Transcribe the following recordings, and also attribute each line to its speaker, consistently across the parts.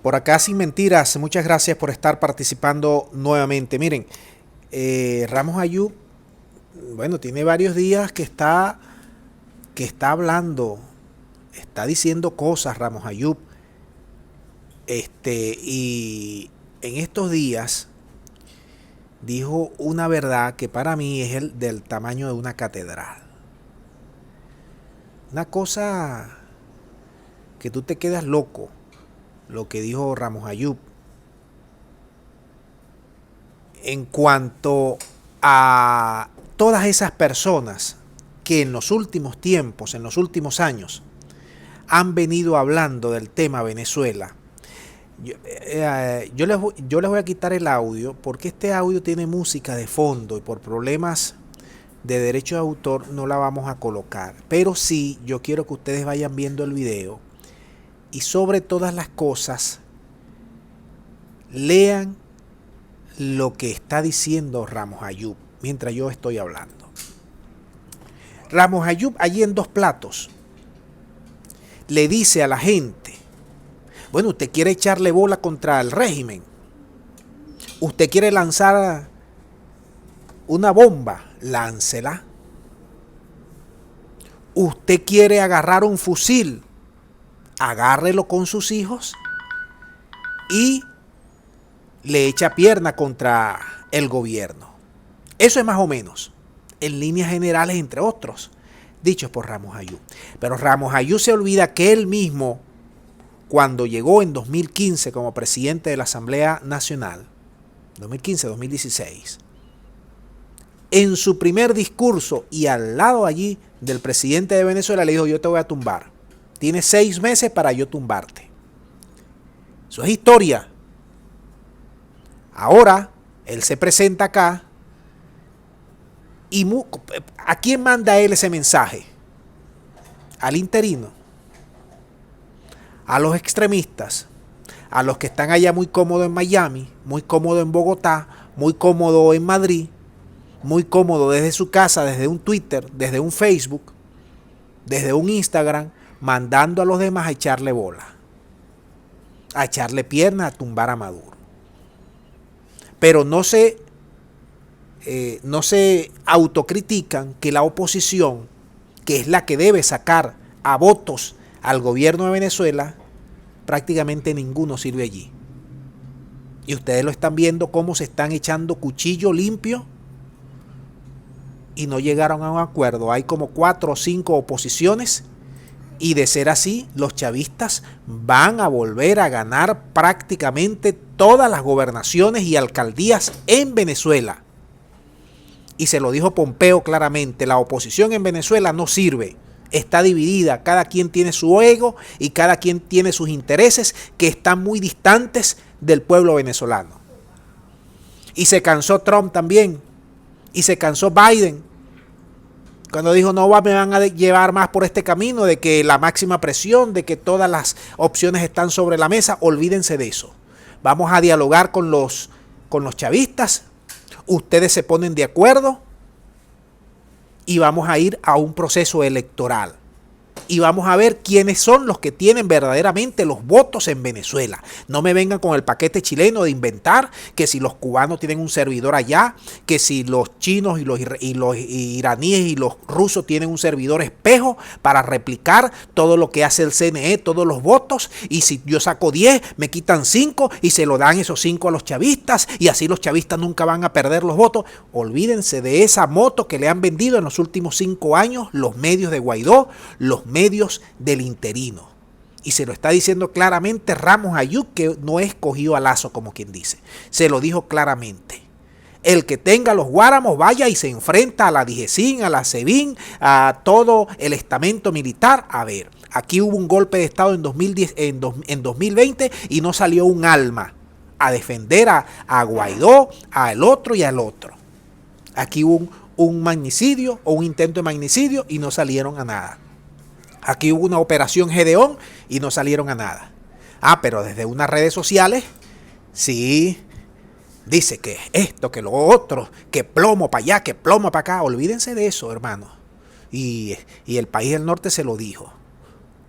Speaker 1: Por acá sin mentiras, muchas gracias por estar participando nuevamente. Miren, Ramos Ayub, bueno, tiene varios días que está hablando, está diciendo cosas Ramos Ayub. Y en estos días dijo una verdad que para mí es el del tamaño de una catedral. Una cosa que tú te quedas loco, lo que dijo Ramos Ayub. En cuanto a todas esas personas que en los últimos tiempos, en los últimos años, han venido hablando del tema Venezuela. Yo les voy a quitar el audio porque este audio tiene música de fondo y por problemas de derecho de autor no la vamos a colocar. Pero sí, yo quiero que ustedes vayan viendo el video y sobre todas las cosas lean lo que está diciendo Ramos Ayub mientras yo estoy hablando. Ramos Ayub allí en Dos Platos le dice a la gente: bueno, usted quiere echarle bola contra el régimen, usted quiere lanzar una bomba, láncela. Usted quiere agarrar un fusil, agárrelo con sus hijos y le echa pierna contra el gobierno. Eso es más o menos, en líneas generales, entre otros, dichos por Ramos Ayub. Pero Ramos Ayub se olvida que él mismo, cuando llegó en 2015 como presidente de la Asamblea Nacional, 2015-2016, en su primer discurso y al lado allí del presidente de Venezuela le dijo: yo te voy a tumbar. Tienes 6 meses para yo tumbarte. Eso es historia. Ahora, él se presenta acá y ¿a quién manda él ese mensaje? Al interino, a los extremistas, a los que están allá muy cómodos en Miami, muy cómodos en Bogotá, muy cómodos en Madrid, muy cómodo desde su casa, desde un Twitter, desde un Facebook, desde un Instagram, mandando a los demás a echarle bola, a echarle pierna, a tumbar a Maduro. Pero no se autocritican que la oposición, que es la que debe sacar a votos al gobierno de Venezuela, prácticamente ninguno sirve allí. Y ustedes lo están viendo cómo se están echando cuchillo limpio y no llegaron a un acuerdo. Hay como 4 o 5 oposiciones y de ser así, los chavistas van a volver a ganar prácticamente todas las gobernaciones y alcaldías en Venezuela. Y se lo dijo Pompeo claramente: la oposición en Venezuela no sirve, está dividida, cada quien tiene su ego y cada quien tiene sus intereses que están muy distantes del pueblo venezolano. Y se cansó Trump también, y se cansó Biden, cuando dijo: no me van a llevar más por este camino de que la máxima presión, de que todas las opciones están sobre la mesa. Olvídense de eso. Vamos a dialogar con los chavistas. Ustedes se ponen de acuerdo y vamos a ir a un proceso electoral. Y vamos a ver quiénes son los que tienen verdaderamente los votos en Venezuela. No me vengan con el paquete chileno de inventar que si los cubanos tienen un servidor allá, que si los chinos y los iraníes y los rusos tienen un servidor espejo para replicar todo lo que hace el CNE, todos los votos, y si yo saco 10, me quitan 5 y se lo dan esos 5 a los chavistas y así los chavistas nunca van a perder los votos. Olvídense de esa moto que le han vendido en los últimos 5 años los medios de Guaidó, los medios del interino. Y se lo está diciendo claramente Ramos Ayub, que no es cogido a lazo, como quien dice. Se lo dijo claramente. El que tenga los guáramos vaya y se enfrenta a la DIGESIN, a la SEBIN, a todo el estamento militar. A ver, aquí hubo un golpe de estado en 2020 y no salió un alma a defender a Guaidó, al otro y al otro. Aquí hubo un magnicidio o un intento de magnicidio y no salieron a nada. Aquí hubo una operación Gedeón y no salieron a nada. Pero desde unas redes sociales, sí, dice que esto, que lo otro, que plomo para allá, que plomo para acá. Olvídense de eso, hermano. Y el país del norte se lo dijo.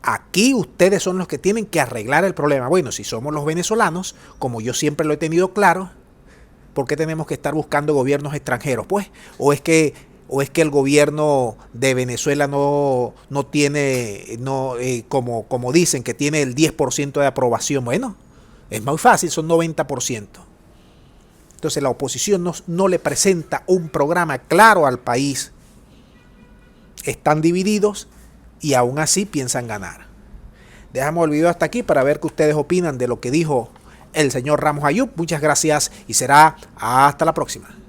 Speaker 1: Aquí ustedes son los que tienen que arreglar el problema. Bueno, si somos los venezolanos, como yo siempre lo he tenido claro, ¿por qué tenemos que estar buscando gobiernos extranjeros? Pues, o es que el gobierno de Venezuela no tiene, como dicen, que tiene el 10% de aprobación. Bueno, es muy fácil, son 90%. Entonces la oposición no le presenta un programa claro al país. Están divididos y aún así piensan ganar. Dejamos el video hasta aquí para ver qué ustedes opinan de lo que dijo el señor Ramos Ayub. Muchas gracias y será hasta la próxima.